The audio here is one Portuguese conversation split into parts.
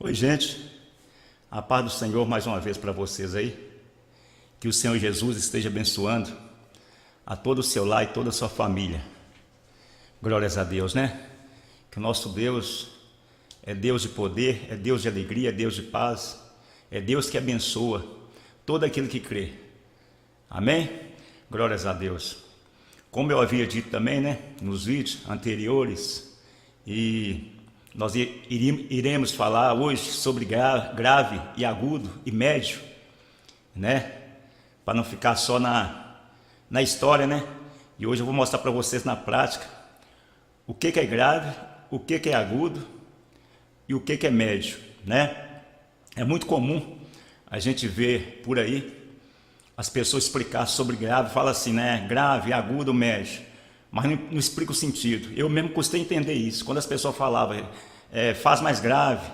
Oi, gente, a paz do Senhor mais uma vez para vocês aí, que o Senhor Jesus esteja abençoando a todo o seu lar e toda a sua família. Glórias a Deus, né? Que o nosso Deus é Deus de poder, é Deus de alegria, é Deus de paz, é Deus que abençoa todo aquele que crê. Amém? Glórias a Deus. Como eu havia dito também, né, nos vídeos anteriores, e nós iremos falar hoje sobre grave e agudo e médio, né? Para não ficar só na história, né? E hoje eu vou mostrar para vocês na prática o que é grave, o que é agudo e o que é médio, né? É muito comum a gente ver por aí as pessoas explicar sobre grave, fala assim, né? Grave, agudo, médio. Mas não explica o sentido. Eu mesmo custei entender isso. Quando as pessoas falavam, faz mais grave,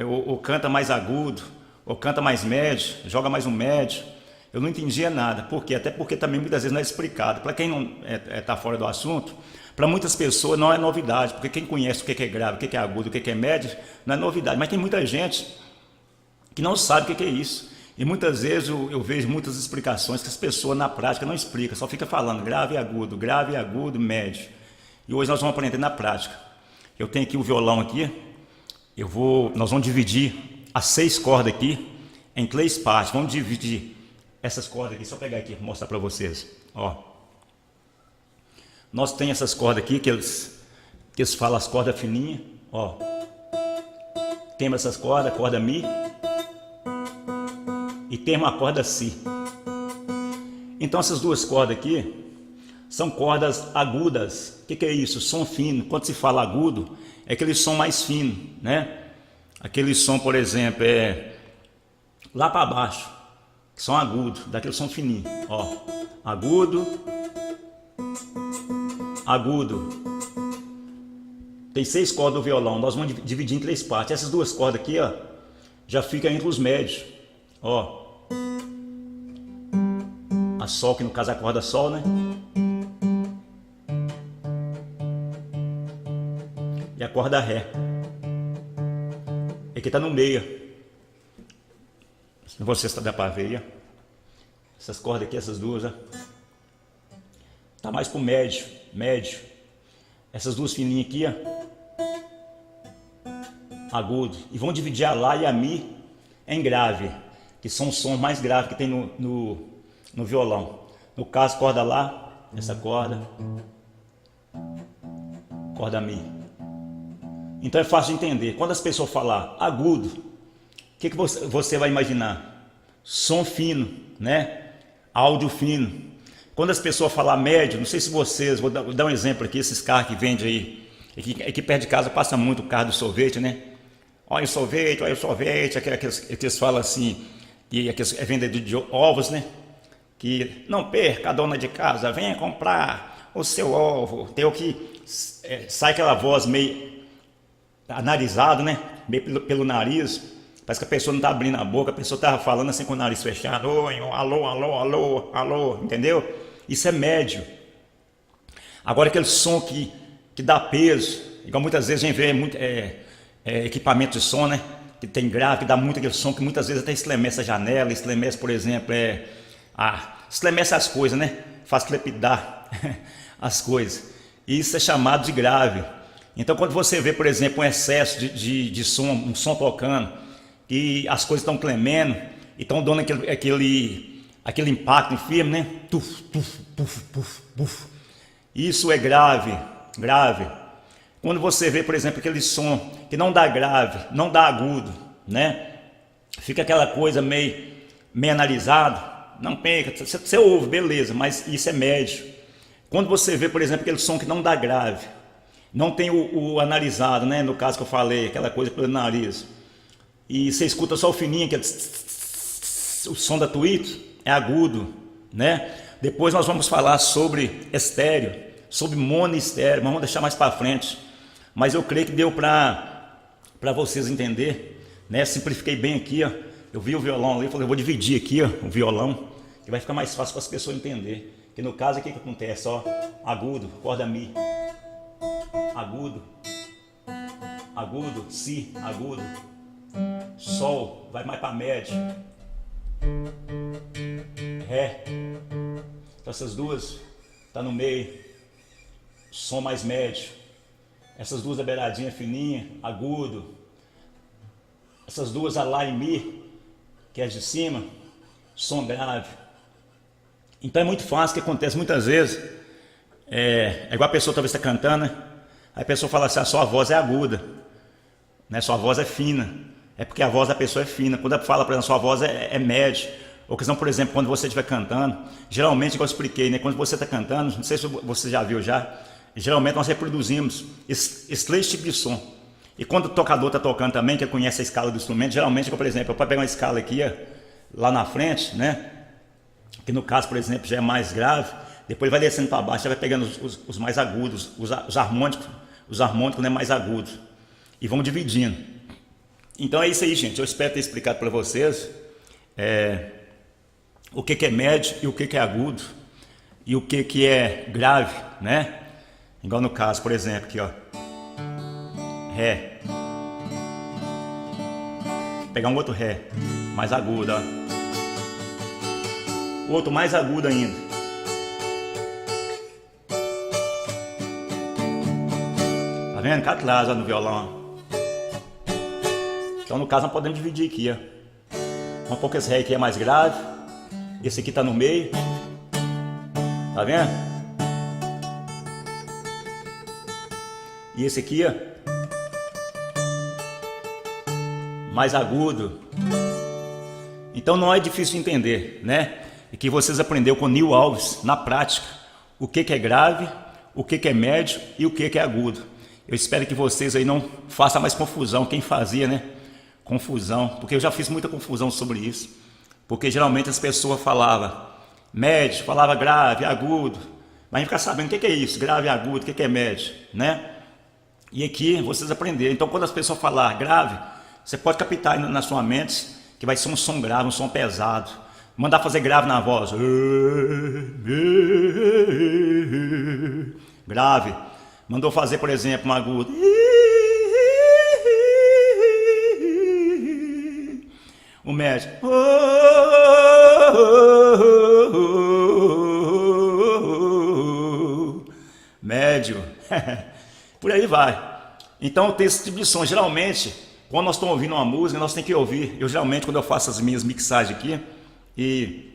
ou canta mais agudo, ou canta mais médio, joga mais um médio, eu não entendia nada. Por quê? Até porque também muitas vezes não é explicado. Para quem não está fora do assunto, para muitas pessoas não é novidade, porque quem conhece o que é grave, o que é agudo, o que é médio, não é novidade. Mas tem muita gente que não sabe o que é isso. E muitas vezes eu vejo muitas explicações que as pessoas na prática não explicam, só fica falando grave, agudo, médio. E hoje nós vamos aprender na prática. Eu tenho aqui o violão aqui, nós vamos dividir as 6 cordas aqui em 3 partes. Vamos dividir essas cordas aqui, só pegar aqui, vou mostrar para vocês. Ó, nós temos essas cordas aqui que eles falam as cordas fininhas. Ó, temos essas cordas, a corda Mi. E tem uma corda Si. Então essas 2 cordas aqui são cordas agudas. O que é isso? Som fino. Quando se fala agudo, é aquele som mais fino, né? Aquele som, por exemplo, lá para baixo, que são agudo, daquele som fininho. Ó, agudo, agudo. Tem 6 cordas do violão. Nós vamos dividir em 3 partes. Essas 2 cordas aqui, ó, já ficam entre os médios. Ó, a Sol, que no caso é a corda Sol, né? E a corda Ré. Aqui tá no meio. Não sei se dá para ver aí, ó. Essas cordas aqui, essas 2, ó. Tá mais pro médio, médio. Essas 2 fininhas aqui, ó, agudo. E vão dividir a Lá e a Mi em grave, que são os sons mais graves que tem no violão. No caso, corda Lá, essa corda, corda Mi. Então é fácil de entender. Quando as pessoas falar agudo, o que você vai imaginar? Som fino, né? Áudio fino. Quando as pessoas falar médio, não sei se vocês, vou dar um exemplo aqui, esses carros que vendem aí, aqui perto de casa passa muito o carro do sorvete, né? Olha o sorvete, aqueles falam assim, que é vendedor de ovos, né? Que não perca a dona de casa, venha comprar o seu ovo. Tem o que sai aquela voz meio anarizado, né? Meio pelo nariz. Parece que a pessoa não está abrindo a boca, a pessoa está falando assim com o nariz fechado. Oi, alô, alô, alô, alô, entendeu? Isso é médio. Agora aquele som que dá peso, igual muitas vezes a gente vê muito equipamento de som, né? Que tem grave, que dá muito aquele som, que muitas vezes até estremece a janela, estremece, por exemplo, estremece as coisas, né? Faz clepidar as coisas. E isso é chamado de grave. Então quando você vê, por exemplo, um excesso de som, um som tocando, e as coisas estão clemendo, e estão dando aquele impacto firme, né? Tuf, tuf, puf, puf, puf. Isso é grave, grave. Quando você vê, por exemplo, aquele som que não dá grave, não dá agudo, né? Fica aquela coisa meio analisado, não perca, você ouve, beleza, mas isso é médio. Quando você vê, por exemplo, aquele som que não dá grave, não tem o analisado, né? No caso que eu falei, aquela coisa pelo nariz, e você escuta só o fininho, aquele o som da tweet, é agudo, né? Depois nós vamos falar sobre estéreo, sobre mono e estéreo, mas vamos deixar mais para frente. Mas eu creio que deu para vocês entender, né? Simplifiquei bem aqui, ó. Eu vi o violão ali, falei, eu vou dividir aqui, ó, o violão, que vai ficar mais fácil para as pessoas entenderem. Que no caso aqui que acontece, ó, agudo, corda Mi, agudo, agudo, Si, agudo, Sol vai mais para médio. Ré. Então essas duas tá no meio. Som mais médio. Essas duas da beiradinha fininha, agudo. Essas duas a Lá e Mi, que é as de cima, som grave. Então é muito fácil, que acontece muitas vezes. É igual a pessoa talvez está cantando, né? Aí a pessoa fala assim, a sua voz é aguda, né? Sua voz é fina. É porque a voz da pessoa é fina. Quando ela fala, por exemplo, sua voz é média. Ou questão, por exemplo, quando você estiver cantando, geralmente, igual eu expliquei, né? Quando você está cantando, não sei se você já viu já, geralmente nós reproduzimos esse três tipos de som. E quando o tocador está tocando também, que conhece a escala do instrumento, geralmente, por exemplo, eu posso pegar uma escala aqui, lá na frente, né? Que no caso, por exemplo, já é mais grave, depois vai descendo para baixo, já vai pegando os mais agudos, os harmônicos, né, mais agudos, e vão dividindo. Então é isso aí, gente. Eu espero ter explicado para vocês o que é médio e o que é agudo, e o que é grave, né? Igual no caso, por exemplo, aqui, ó. Ré. Vou pegar um outro Ré, mais agudo, ó. O outro mais agudo ainda. Tá vendo? Cá atrás, ó, no violão, ó. Então no caso nós podemos dividir aqui, ó. Um pouco esse Ré aqui é mais grave. Esse aqui tá no meio. Tá vendo? E esse aqui, ó, mais agudo. Então não é difícil de entender, né? E que vocês aprenderam com Nil Alves, na prática, o que é grave, o que é médio e o que é agudo. Eu espero que vocês aí não façam mais confusão, quem fazia, né? Confusão, porque eu já fiz muita confusão sobre isso. Porque geralmente as pessoas falavam médio, falavam grave, agudo, mas a gente fica sabendo o que é isso, grave, agudo, o que é médio, né? E aqui vocês aprenderam. Então quando as pessoas falar grave, você pode captar na sua mente que vai ser um som grave, um som pesado. Mandar fazer grave na voz. Grave. Mandou fazer, por exemplo, um agudo. O médio. Médio. Por aí vai. Então tem esse tipo de som. Geralmente, quando nós estamos ouvindo uma música, nós temos que ouvir. Eu geralmente, quando eu faço as minhas mixagens aqui, e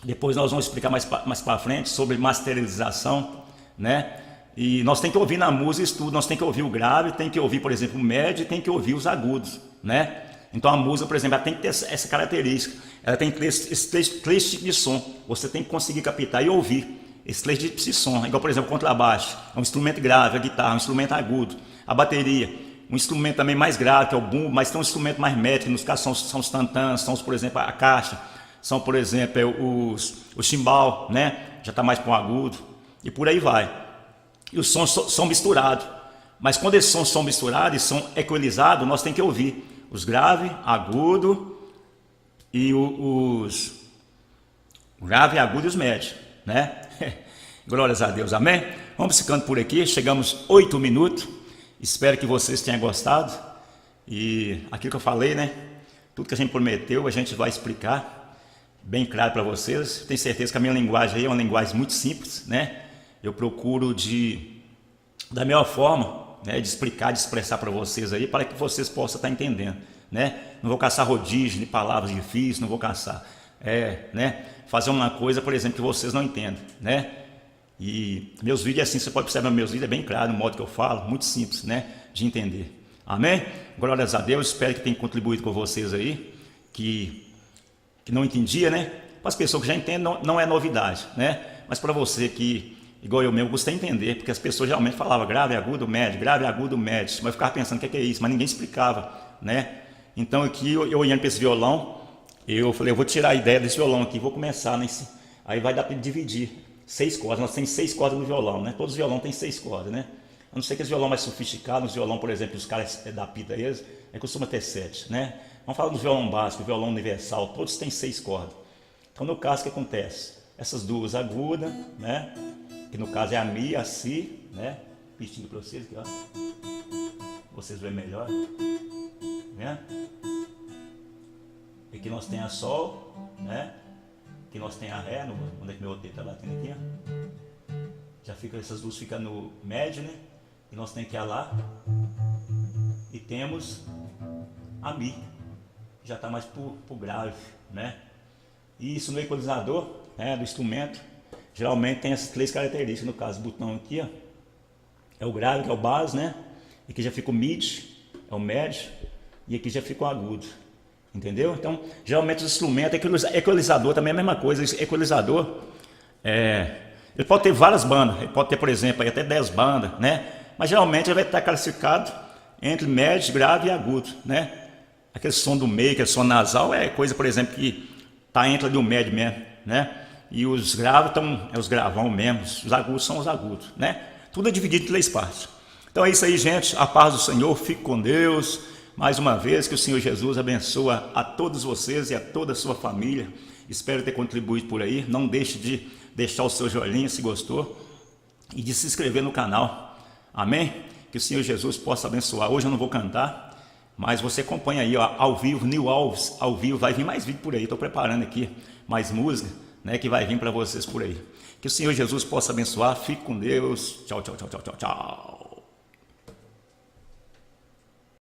depois nós vamos explicar mais para frente sobre masterização, né? E nós temos que ouvir na música isso tudo. Nós temos que ouvir o grave, tem que ouvir, por exemplo, o médio e tem que ouvir os agudos, né? Então a música, por exemplo, ela tem que ter essa característica. Ela tem que ter esses três tipos de som. Você tem que conseguir captar e ouvir esses três tipos de som. Igual, por exemplo, o contrabaixo é um instrumento grave, a guitarra é um instrumento agudo, a bateria um instrumento também mais grave, que é o bumbo, mas tem um instrumento mais métrico, nos casos são os tantãs, são, por exemplo, a caixa, são, por exemplo, o chimbal, né? Já está mais para um agudo, e por aí vai. E os sons são misturados, mas quando esses sons são misturados e são equalizados, nós temos que ouvir os graves, agudo e os grave, agudo e os médios, né? Glórias a Deus, amém? Vamos ficando por aqui, chegamos 8 minutos. Espero que vocês tenham gostado. E aquilo que eu falei, né? Tudo que a gente prometeu, a gente vai explicar bem claro para vocês. Tenho certeza que a minha linguagem aí é uma linguagem muito simples, né? Eu procuro da melhor forma, né, de explicar, de expressar para vocês aí, para que vocês possam estar entendendo, né? Não vou caçar rodízio de palavras difíceis, não vou caçar, né? Fazer uma coisa, por exemplo, que vocês não entendem, né? E meus vídeos assim, você pode perceber, meus vídeos é bem claro, no modo que eu falo, muito simples, né, de entender. Amém? Glórias a Deus, espero que tenha contribuído com vocês aí, que não entendia, né? Para as pessoas que já entendem, não é novidade, né? Mas para você que, igual eu mesmo, gostei de entender, porque as pessoas geralmente falavam grave, agudo, médio, grave, agudo, médio, mas eu ficava pensando o que é isso, mas ninguém explicava, né? Então aqui, eu olhando para esse violão, eu falei, eu vou tirar a ideia desse violão aqui, vou começar nesse, aí vai dar para dividir. 6 cordas, nós temos 6 cordas no violão, né? Todos os violões têm 6 cordas, né? A não ser que esse violão mais sofisticado, os violão, por exemplo, os caras da pita eles, costuma ter 7, né? Vamos falar do violão básico, violão universal, todos têm 6 cordas. Então no caso o que acontece? Essas duas agudas, né? Que no caso é a Mi, a Si, né? Pedindo para vocês aqui, ó. Vocês veem melhor, né? aqui nós tem a Sol, né? Aqui nós tem a Ré, onde é que meu roteiro está batendo aqui, ó. Já fica, essas duas ficam no médio, né? E nós tem aqui a Lá. E temos a Mi, que já está mais pro grave, né? E isso no equalizador, né, do instrumento, geralmente tem essas três características. No caso, o botão aqui, ó, é o grave, que é o base, né? E aqui já fica o mid, é o médio, e aqui já fica o agudo. Entendeu? Então, geralmente os instrumentos, equalizador também é a mesma coisa. Equalizador, ele pode ter várias bandas, ele pode ter, por exemplo, aí até 10 bandas, né? Mas geralmente ele vai estar classificado entre médio, grave e agudo, né? Aquele som do meio, aquele som nasal, é coisa, por exemplo, que está entre ali o médio mesmo, né? E os graves estão, os gravão mesmo, os agudos são os agudos, né? Tudo é dividido em 3 partes. Então é isso aí, gente. A paz do Senhor, fique com Deus. Mais uma vez, que o Senhor Jesus abençoe a todos vocês e a toda a sua família. Espero ter contribuído por aí. Não deixe de deixar o seu joinha se gostou e de se inscrever no canal. Amém? Que o Senhor Jesus possa abençoar. Hoje eu não vou cantar, mas você acompanha aí, ó, ao vivo, Nil Alves, ao vivo. Vai vir mais vídeo por aí. Estou preparando aqui mais música, né, que vai vir para vocês por aí. Que o Senhor Jesus possa abençoar. Fique com Deus. Tchau, tchau, tchau, tchau, tchau, tchau.